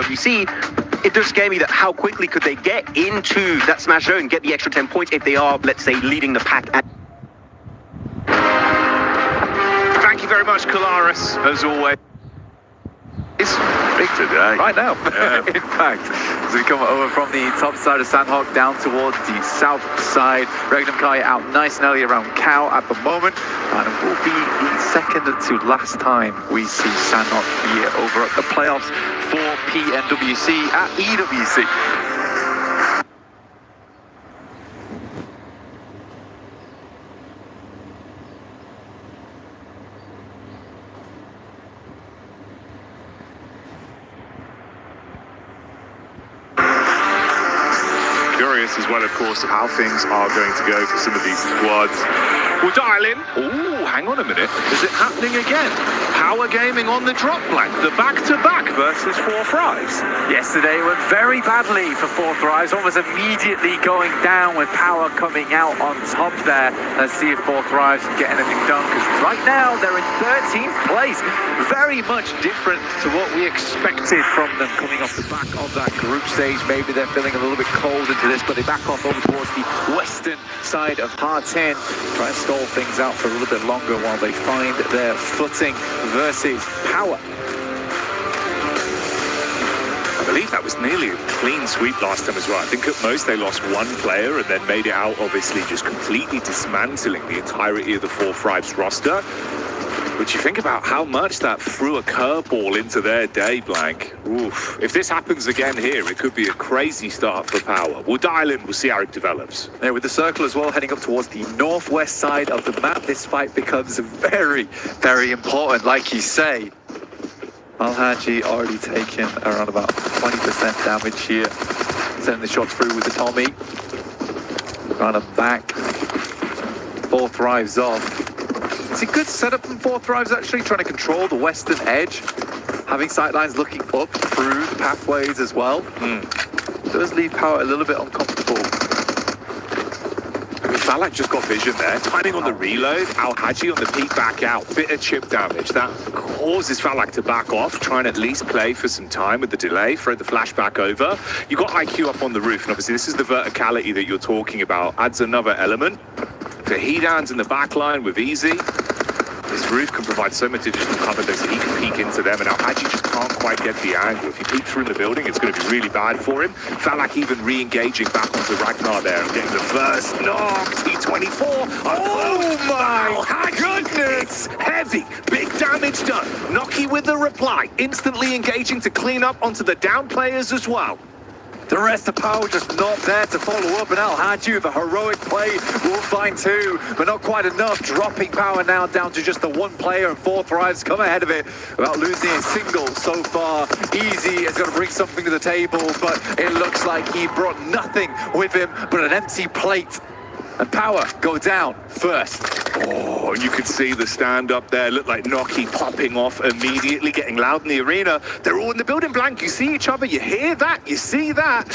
PMWC, it does scare me that how quickly could they get into that smash zone, get the extra 10 points if they are, let's say, leading the pack. Thank you very much, Kalaris, as always. It's big today. Right now. Yeah. In fact, as we come over from the top side of Sandhawk down towards the south side, Regnum Kai out nice and early around Cow at the moment, and it will be the second to last time we see Sandhawk here over at the playoffs for PMWC at EWC. Curious as well, of course, of how things are going to go for some of these squads. We'll dial in. Oh, hang on a minute. Is it happening again? Power Gaming on the drop blank. The back-to-back versus 4Thrives. Yesterday it went very badly for 4Thrives, almost immediately going down with Power coming out on top there. Let's see if 4Thrives can get anything done, because right now they're in 13th place. Very much different to what we expected from them coming off the back of that group stage. Maybe they're feeling a little bit cold into this, but they back off over towards the western side of Part 10. Try and stall things out for a little bit longer while they find their footing versus Power. I believe that was nearly a clean sweep last time as well. I think at most they lost one player and then made it out, obviously just completely dismantling the entirety of the 4Thrives roster. But you think about how much that threw a curveball into their day, Blank. Oof. If this happens again here, it could be a crazy start for Power. We'll dial in, we'll see how it develops. Yeah, with the circle as well, heading up towards the northwest side of the map, this fight becomes very, very important, like you say. Al-Haji already taken around about 20% damage here. Sending the shots through with the Tommy. Round and back. 4Thrives off. It's a good setup from 4Thrives, actually, trying to control the western edge. Having sightlines looking up through the pathways as well. Does leave Power a little bit uncomfortable. Falak just got vision there. Timing on the reload. Al-Haji on the peek back out. Bit of chip damage. That causes Falak to back off, try and at least play for some time with the delay, throw the flash back over. You got IQ up on the roof, and obviously this is the verticality that you're talking about. Adds another element. The Hedans in the back line with Easy. This roof can provide so much additional cover though, so he can peek into them, and Al-Haji just can't quite get the angle. If you peek through the building, it's going to be really bad for him. Falak even re-engaging back onto Ragnar there and getting the first knock. T24. Oh my goodness! Heavy, big damage done. Noki with the reply, instantly engaging to clean up onto the down players as well. The rest of Power just not there to follow up, and Al-Haji with a heroic play will find two, but not quite enough. Dropping Power now down to just the one player, and 4Thrives come ahead of it without losing a single so far. Easy is going to bring something to the table, but it looks like he brought nothing with him but an empty plate. And Power go down first. Oh, you could see the stand up there. Looked like Noki popping off immediately, getting loud in the arena. They're all in the building, Blank. You see each other, you hear that, you see that.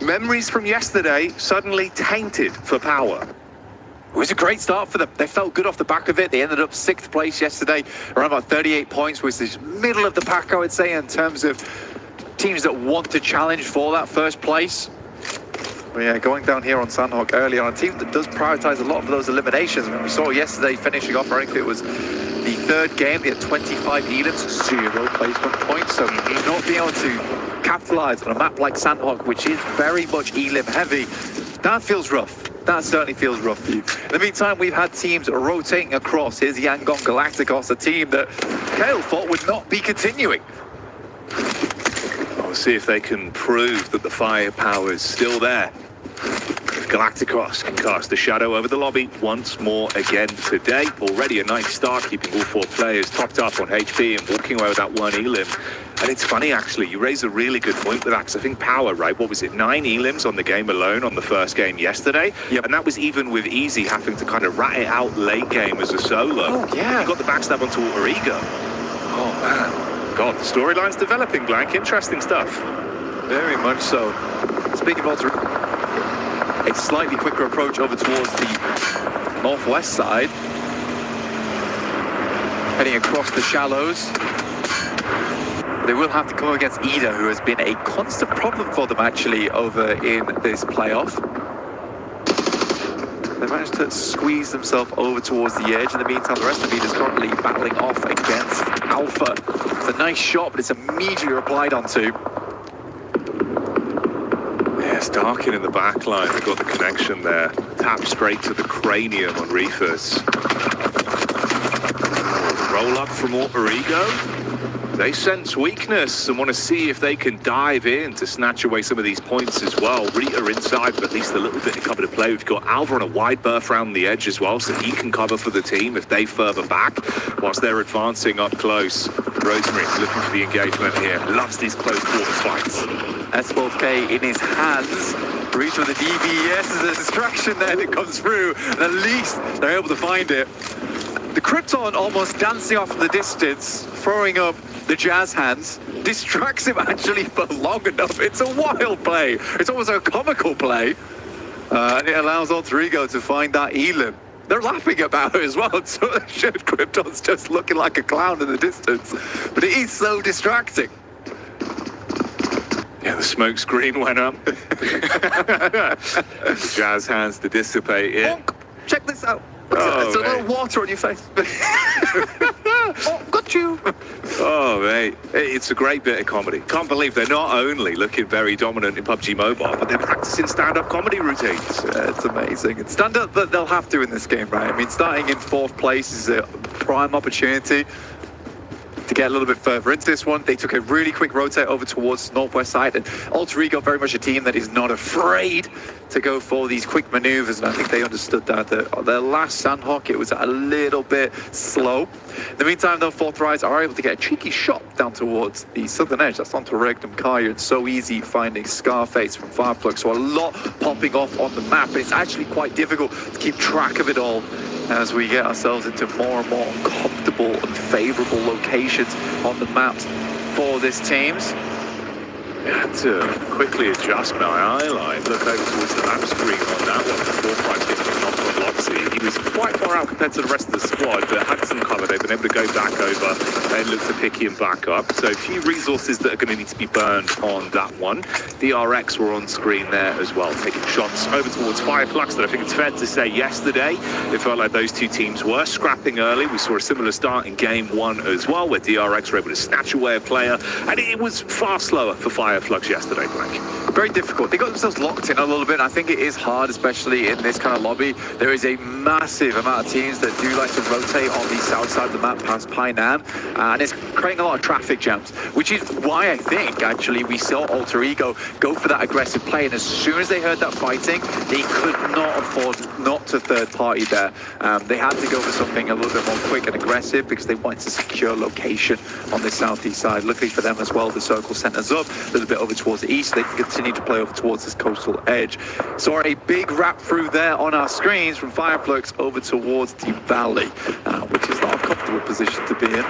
Memories from yesterday suddenly tainted for Power. It was a great start for them. They felt good off the back of it. They ended up 6th place yesterday, around about 38 points, which is middle of the pack, I would say, in terms of teams that want to challenge for that first place. Well, yeah, going down here on Sandhawk early on, a team that does prioritize a lot of those eliminations. I mean, we saw yesterday finishing off, I think it was the 3rd game, they had 25 elims, 0 placement points, so not being able to capitalize on a map like Sandhawk, which is very much elim heavy, that feels rough. That certainly feels rough for you. In the meantime, we've had teams rotating across. Here's Yangon Galacticos, a team that Kale thought would not be continuing. We'll see if they can prove that the firepower is still there. Galacticos can cast the shadow over the lobby once more again today. Already a nice start, keeping all 4 players topped up on HP and walking away with that 1 elim. And it's funny, actually, you raise a really good point with that, because I think Power, right, what was it, 9 elims on the game alone on the first game yesterday? Yep. And that was even with Easy having to kind of rat it out late game as a solo. Oh, yeah. He got the backstab onto Alter Ego. Oh, man. God, the storyline's developing, Blank. Interesting stuff. Very much so. Speaking of Alter, a slightly quicker approach over towards the northwest side. Heading across the shallows. They will have to come against Ida, who has been a constant problem for them actually over in this playoff. They managed to squeeze themselves over towards the edge. In the meantime, the rest of Ida's currently battling off against Alpha. It's a nice shot, but it's immediately replied onto. Yes, Darkin in the back line. They've got the connection there. Tap straight to the cranium on Reefus. Roll up from Alter Ego. They sense weakness and want to see if they can dive in to snatch away some of these points as well. Rita inside, but at least a little bit of cover to play. We've got Alva on a wide berth around the edge as well, so he can cover for the team if they further back, whilst they're advancing up close. Rosemary looking for the engagement here. Loves these close quarters fights. S12K in his hands. Reach with the DBS is a distraction there that comes through, and at least they're able to find it. The Krypton almost dancing off in the distance, throwing up the Jazz hands, distracts him actually for long enough. It's a wild play. It's almost a comical play. And it allows Alter Ego to find that Elim. They're laughing about it as well. So Krypton's just looking like a clown in the distance. But it is so distracting. Yeah, the smoke screen went up. Jazz hands to dissipate it. Oh, check this out. Oh, it's a little water on your face. Oh, got you. Oh, mate. It's a great bit of comedy. Can't believe they're not only looking very dominant in PUBG Mobile, but they're practicing stand-up comedy routines. Yeah, it's amazing. It's stand-up that they'll have to in this game, right? I mean, starting in 4th place is a prime opportunity to get a little bit further into this one. They took a really quick rotate over towards northwest side, and Alter Ego very much a team that is not afraid to go for these quick maneuvers, and I think they understood that. Their last Sandhawk, it was a little bit slow. In the meantime, though, Fourth Rise are able to get a cheeky shot down towards the southern edge. That's onto Regnum Kaya. It's so easy finding Scarface from Fireflux, so a lot popping off on the map, but it's actually quite difficult to keep track of it all as we get ourselves into more and more comfortable and favourable locations on the maps for this teams. I had to quickly adjust my eye line, look over towards the map screen on that one before Price getting knocked on Loxy. He was quite far out compared to the rest of the squad, but had some cover. They've been able to go back over and look to pick him back up. So a few resources that are going to need to be burned on that one. DRX were on screen there as well, taking shots over towards Fireflux that I think it's fair to say yesterday, it felt like those two teams were scrapping early. We saw a similar start in game 1 as well, where DRX were able to snatch away a player, and it was far slower for Fireflux yesterday, Blank. Very difficult. They got themselves locked in a little bit. I think it is hard, especially in this kind of lobby. There is a massive amount of teams that do like to rotate on the south side of the map past Painan, and it's creating a lot of traffic jams, which is why I think, actually, we saw Alter Ego go for that aggressive play, and as soon as they heard that fighting, they could not afford not to third party there. They had to go for something a little bit more quick and aggressive because they wanted to secure location on the southeast side. Luckily for them as well, the circle centers up a little bit over towards the east. They can continue to play over towards this coastal edge. Saw a big wrap through there on our screens from Fireflux over towards the valley, which is not a comfortable position to be in.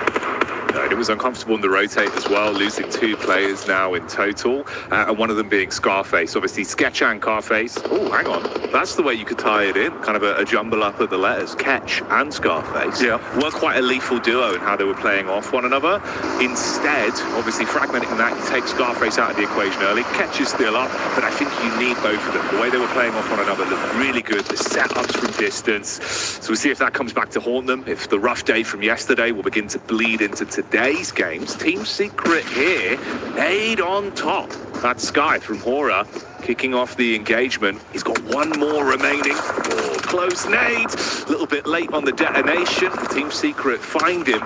It was uncomfortable in the rotate as well, losing 2 players now in total, and one of them being Scarface. Obviously, Sketch and Carface. Oh, hang on. That's the way you could tie it in. Kind of a jumble up of the letters. Ketch and Scarface. Yeah. Were quite a lethal duo in how they were playing off one another. Instead, obviously, fragmenting that, you take Scarface out of the equation early. Ketch is still up, but I think you need both of them. The way they were playing off one another looked really good. The setups from distance. So we'll see if that comes back to haunt them. If the rough day from yesterday will begin to bleed into today's games. Team Secret here, nade on top. That's Sky from Hora kicking off the engagement. He's got one more remaining. Oh, close nade. A little bit late on the detonation. Team Secret find him.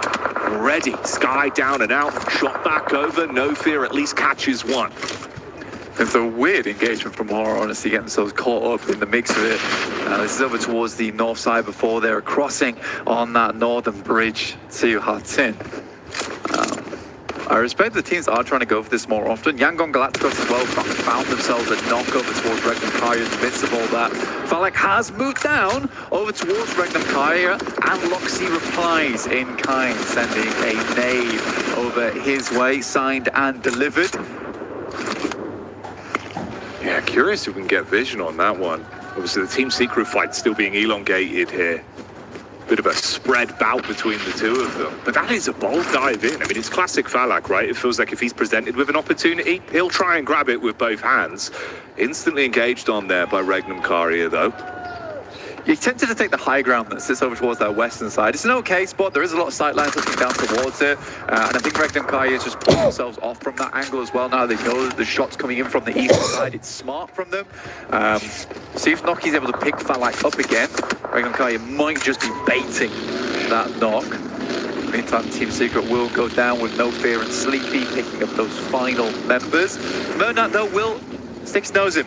Ready. Sky down and out. Shot back over. No fear, at least catches one. It's a weird engagement from Hora, honestly, getting themselves caught up in the mix of it. This is over towards the north side before they're crossing on that northern bridge to Hatin. I respect the teams that are trying to go for this more often. Yangon Galacticos as well found themselves a knockover towards Regnum Kaya in the midst of all that. Falak has moved down over towards Regnum Kaya, and Loxy replies in kind, sending a nade over his way, signed and delivered. Yeah, curious if we can get vision on that one. Obviously, the Team Secret fight still being elongated here. Bit of a spread bout between the two of them. But that is a bold dive in. I mean, it's classic Falak, right? It feels like if he's presented with an opportunity, he'll try and grab it with both hands. Instantly engaged on there by Regnum Karia, though. He tempted to take the high ground that sits over towards that western side. It's an okay spot. There is a lot of sight lines looking down towards it. And I think Regnum Karia is just pulling themselves off from that angle as well. Now they know that the shot's coming in from the eastern side. It's smart from them. See if Noki's able to pick Falak up again. Regnum Karia might just be baiting that knock. Meantime, Team Secret will go down with No Fear and Sleepy, picking up those final members. Mernat, though, will stick his nose in.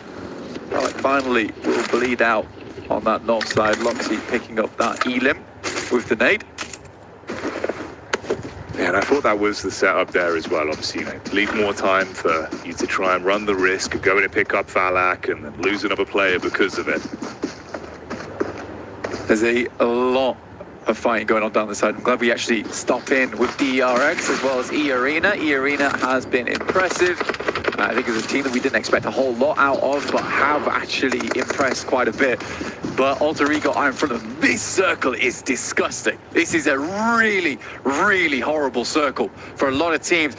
Falak finally will bleed out on that north side. Loxy picking up that Elim with the nade. Yeah, and I thought that was the setup there as well. Obviously, you know, leave more time for you to try and run the risk of going to pick up Falak and then lose another player because of it. There's a lot of fighting going on down the side. I'm glad we actually stop in with DRX as well as E-Arena. E-Arena has been impressive. I think it's a team that we didn't expect a whole lot out of, but have actually impressed quite a bit. But Alter Ego are in front of them. This circle is disgusting. This is a really, really horrible circle for a lot of teams.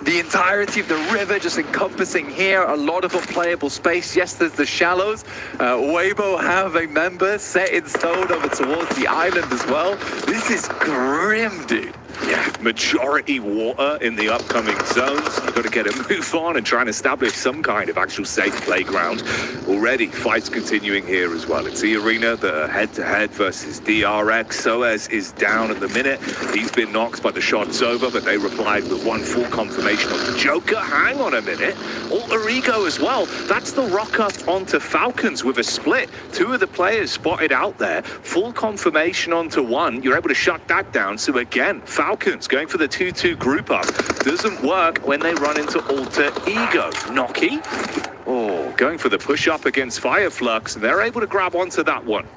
The entirety of the river just encompassing here, a lot of unplayable space. Yes, there's the shallows. Weibo have a member set in stone over towards the island as well. This is grim, dude. Yeah, majority water in the upcoming zones. You've got to get a move on and try and establish some kind of actual safe playground. Already, fights continuing here as well. It's the arena, the head-to-head versus DRX. Soez is down at the minute. He's been knocked by the shots over, but they replied with one full confirmation of the Joker. Hang on a minute. Alter Ego as well. That's the rock up onto Falcons with a split. Two of the players spotted out there. Full confirmation onto one. You're able to shut that down. So again, Falcons going for the 2-2 group up. Doesn't work when they run into Alter Ego. Noki, going for the push up against Fireflux, and they're able to grab onto that one.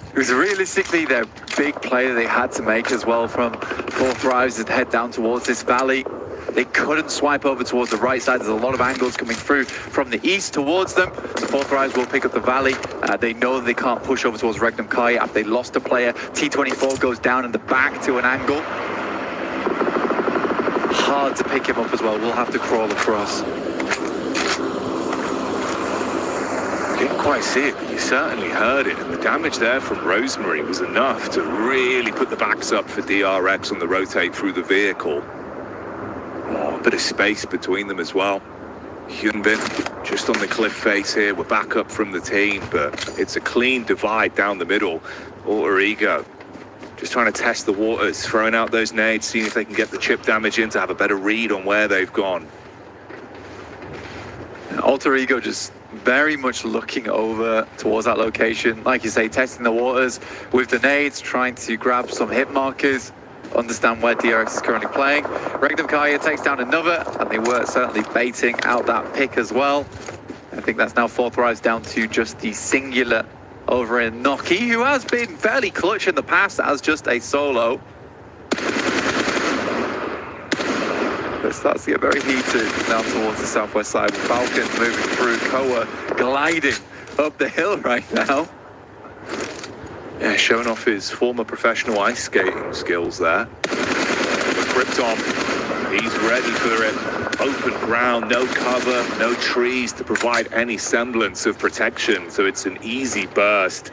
It was realistically their big play that they had to make as well from Four Thrives to head down towards this valley. They couldn't swipe over towards the right side. There's a lot of angles coming through from the east towards them. So Four Thrives will pick up the valley. They know they can't push over towards Regnum Kai after they lost a player. T24 goes down in the back to an angle. Hard to pick him up as well. We'll have to crawl across. Didn't quite see it, but you certainly heard it. And the damage there from Rosemary was enough to really put the backs up for DRX on the rotate through the vehicle. A bit of space between them as well. Hyunbin just on the cliff face here. We're back up from the team, but it's a clean divide down the middle. Alter Ego just trying to test the waters, throwing out those nades, seeing if they can get the chip damage in to have a better read on where they've gone. Alter Ego just very much looking over towards that location. Like you say, testing the waters with the nades, trying to grab some hit markers, understand where DRX is currently playing. Regnum Kaya takes down another, and they were certainly baiting out that pick as well. I think that's now Four Thrives down to just the singular over in Noki, who has been fairly clutch in the past as just a solo. It starts to get very heated down towards the southwest side. Falcons moving through, Koa gliding up the hill right now. Yeah, showing off his former professional ice skating skills there. Krypton, he's ready for it. Open ground, no cover, no trees to provide any semblance of protection. So it's an easy burst.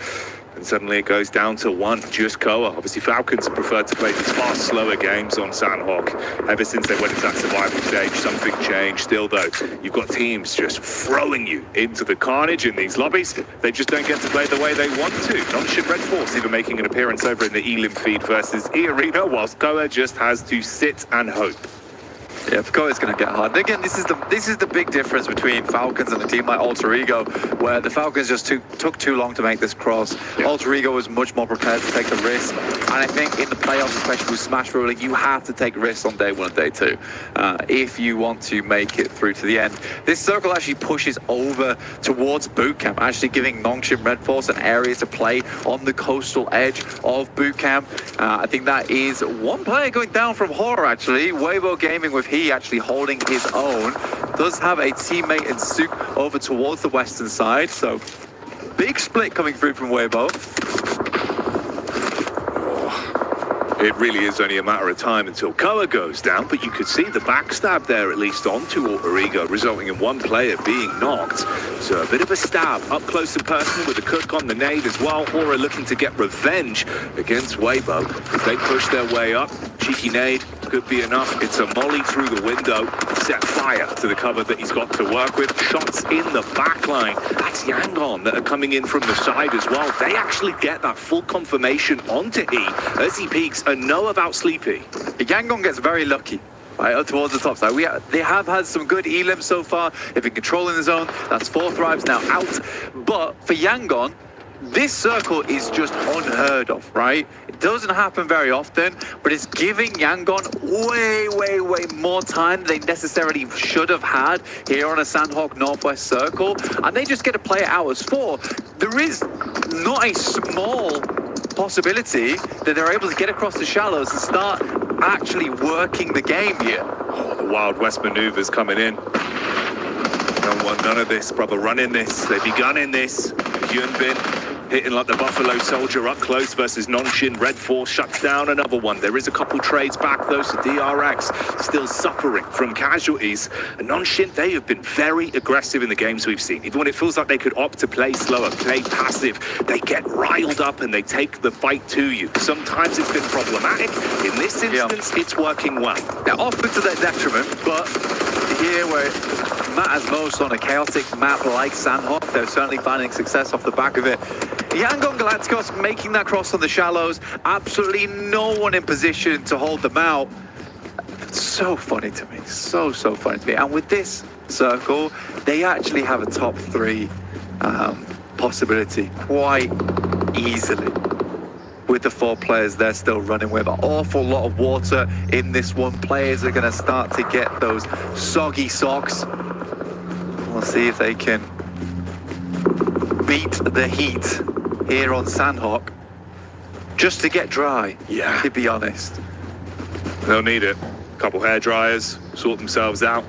And suddenly it goes down to one, just Koa. Obviously, Falcons have preferred to play these fast, slower games on Sandhawk. Ever since they went into that survival stage, something changed. Still, though, you've got teams just throwing you into the carnage in these lobbies. They just don't get to play the way they want to. Non-Shin Red Force even making an appearance over in the Elim feed versus E-Arena, whilst Koa just has to sit and hope. Yeah, Koa's going to get hard. And again, this is the big difference between Falcons and a team like Alter Ego, where the Falcons just took too long to make this cross. Yeah. Alter Ego was much more prepared to take the risk. And I think in the playoffs, especially with Smash ruling, you have to take risks on day one and day two if you want to make it through to the end. This circle actually pushes over towards Boot Camp, actually giving Non-Shin Red Force an area to play on the coastal edge of Boot Camp. I think that is one player going down from Horror, actually. Weibo Gaming with he actually holding his own. Does have a teammate in Suk over towards the western side, so big split coming through from Weibo. It really is only a matter of time until Koa goes down, but you could see the backstab there, at least onto Alter Ego, resulting in one player being knocked. So a bit of a stab up close and personal with the cook on the nade as well. Aura looking to get revenge against Weibo as they push their way up. Cheeky nade could be enough. It's a molly through the window. Set fire to the cover that he's got to work with. Shots in the back line. That's Yangon that are coming in from the side as well. They actually get that full confirmation onto E as he peeks and know about Sleepy. Yangon gets very lucky. Right, up towards the top side. They have had some good elims so far. They've been controlling the zone. That's 4 thrives now out. But for Yangon, this circle is just unheard of, right? It doesn't happen very often, but it's giving Yangon way more time than they necessarily should have had here on a Sandhawk Northwest circle. And they just get to play it out as 4. There is not a small possibility that they're able to get across the shallows and start actually working the game here. Oh, the Wild West maneuvers coming in. Don't want none of this, brother. Running this. They've begun in this. Hyunbin hitting like the Buffalo Soldier up close versus Nonshin. Red Force shuts down another one. There is a couple trades back though, so DRX still suffering from casualties. And Nonshin, they have been very aggressive in the games we've seen. Even when it feels like they could opt to play slower, play passive, they get riled up and they take the fight to you. Sometimes it's been problematic. In this instance, it's working well. They're often to their detriment, but here where it matters most on a chaotic map like Sandhawk, they're certainly finding success off the back of it. Yangon Galacticos making that cross on the shallows, absolutely no one in position to hold them out. It's so funny to me, so funny to me. And with this circle, they actually have a top 3 possibility quite easily. With the 4 players they're still running with, an awful lot of water in this one. Players are going to start to get those soggy socks. We'll see if they can beat the heat here on Sandhawk just to get dry. Yeah, to be honest. They'll need it. Couple hair dryers, sort themselves out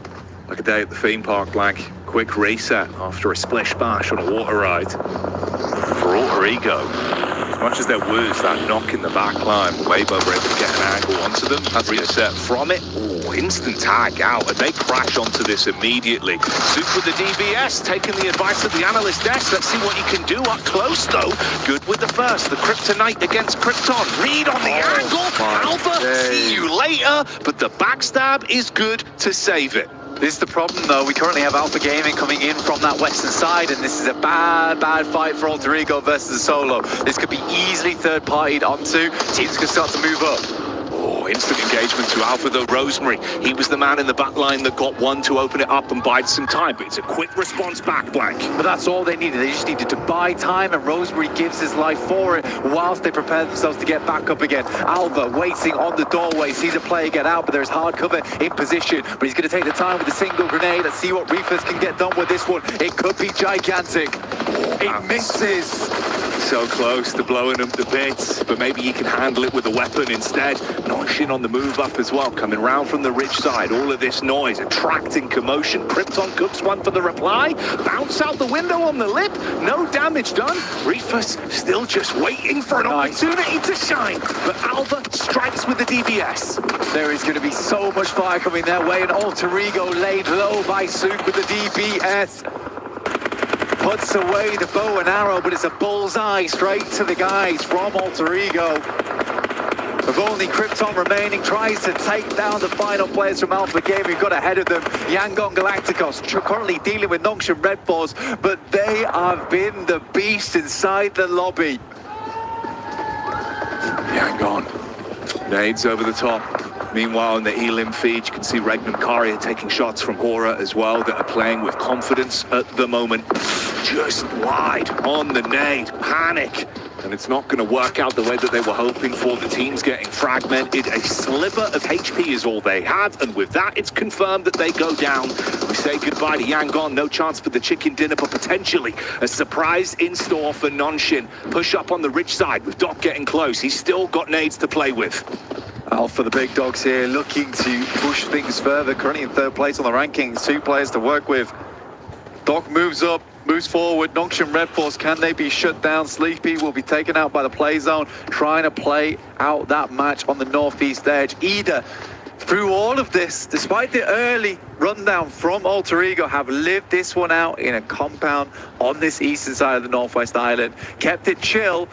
like a day at the theme park. Like quick reset after a splish splash on a water ride. For Alter Ego, as much as there was that knock in the back line, Weibo were able to get an angle onto them. That's reset from it. Oh, instant tag out, and they crash onto this immediately. Soup with the DBS, taking the advice of the analyst desk. Let's see what he can do up close, though. Good with the first. The Kryptonite against Krypton. Read on the angle. Alpha, see you later. But the backstab is good to save it. This is the problem, though. We currently have Alpha Gaming coming in from that western side, and this is a bad fight for Alter Ego versus the solo. This could be easily third-partied onto. Teams can start to move up. Oh, instant engagement to Alpha, though. Rosemary, he was the man in the back line that got one to open it up and bide some time, but it's a quick response back, Blank. But that's all they needed. They just needed to buy time, and Rosemary gives his life for it whilst they prepare themselves to get back up again. Alpha waiting on the doorway, sees a player get out, but there's hard cover in position. But he's going to take the time with a single grenade. Let's see what Reefers can get done with this one. It could be gigantic. It misses. So close to blowing him to bits, but maybe he can handle it with a weapon instead. Nonshin on the move up as well, coming round from the ridge side. All of this noise, attracting commotion. Krypton cooks one for the reply. Bounce out the window on the lip. No damage done. Reefus still just waiting for an opportunity to shine. But Alva strikes with the DBS. There is going to be so much fire coming their way, and Alter Ego laid low by Souk with the DBS. Puts away the bow and arrow, but it's a bullseye straight to the guys from Alter Ego. With only Krypton remaining, tries to take down the final players from Alpha Gaming, who got ahead of them. Yangon Galacticos currently dealing with Nongshim Red Force, but they have been the beast inside the lobby. Yangon, nades over the top. Meanwhile, in the elim feed, you can see Regnum Karia taking shots from Aura as well, that are playing with confidence at the moment. Just wide on the nade, panic. And it's not going to work out the way that they were hoping for. The team's getting fragmented. A sliver of HP is all they have, and with that, it's confirmed that they go down. We say goodbye to Yangon. No chance for the chicken dinner, but potentially a surprise in store for Nonshin. Push up on the ridge side with Doc getting close. He's still got nades to play with. Alpha, the big dogs here, looking to push things further. Currently in 3rd place on the rankings. 2 players to work with. Doc moves up, moves forward. Nongshim Red Force, can they be shut down? Sleepy will be taken out by the play zone, trying to play out that match on the northeast edge. Ida, through all of this, despite the early rundown from Alter Ego, have lived this one out in a compound on this eastern side of the Northwest Island, kept it chill,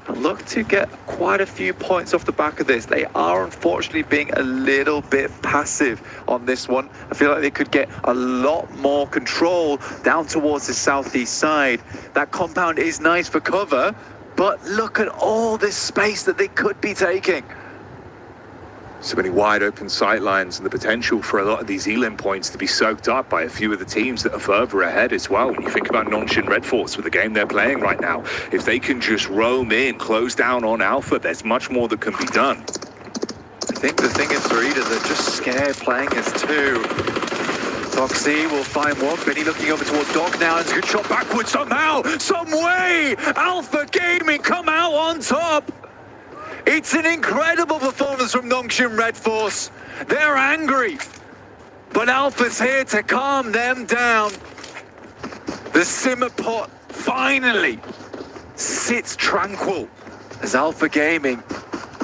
and look to get quite a few points off the back of this. They are unfortunately being a little bit passive on this one. I feel like they could get a lot more control down towards the southeast side. That compound is nice for cover, but look at all this space that they could be taking. So many wide open sight lines and the potential for a lot of these Elim points to be soaked up by a few of the teams that are further ahead as well. When you think about Nongshim Red Force with the game they're playing right now, if they can just roam in, close down on Alpha, there's much more that can be done. I think the thing is for Ida, they're just scared playing as two. Doxy will find one. Benny looking over towards Doc now. It's a good shot backwards somehow, some way. Alpha Gaming come out on top. It's an incredible performance from Nongshim Red Force. They're angry, but Alpha's here to calm them down. The simmer pot finally sits tranquil as Alpha Gaming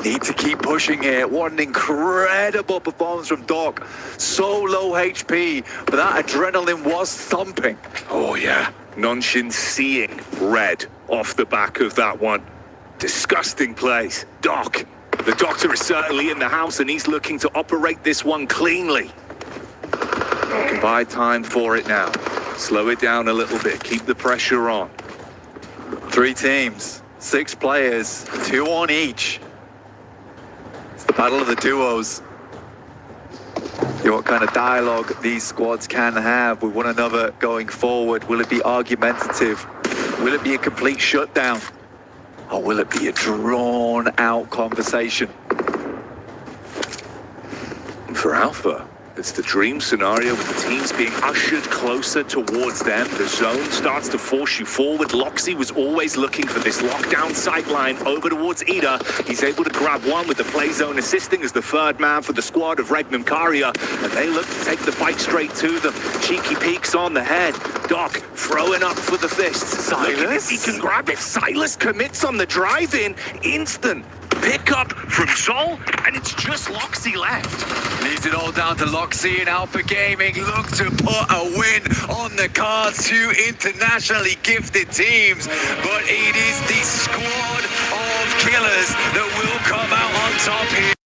need to keep pushing here. What an incredible performance from Doc. So low HP, but that adrenaline was thumping. Oh yeah, Nongshim seeing red off the back of that one. Disgusting plays. Doc, the doctor is certainly in the house and he's looking to operate this one cleanly. You can buy time for it now. Slow it down a little bit, keep the pressure on. 3 teams, 6 players, 2 on each. It's the battle of the duos. See what kind of dialogue these squads can have with one another going forward. Will it be argumentative? Will it be a complete shutdown? Or will it be a drawn-out conversation? For Alpha, it's the dream scenario with the teams being ushered closer towards them. The zone starts to force you forward. Loxy was always looking for this lockdown sightline over towards Ida. He's able to grab one with the play zone assisting as the third man for the squad of Regnum Karia, and they look to take the fight straight to them. Cheeky peeks on the head. Doc throwing up for the fists. Silas? He can grab it. Silas commits on the drive-in. Instant pickup from Sol, and it's just Loxy left. Leaves it all down to Loxy and Alpha Gaming. Look to put a win on the cards. 2 internationally gifted teams, but it is the squad of killers that will come out on top here.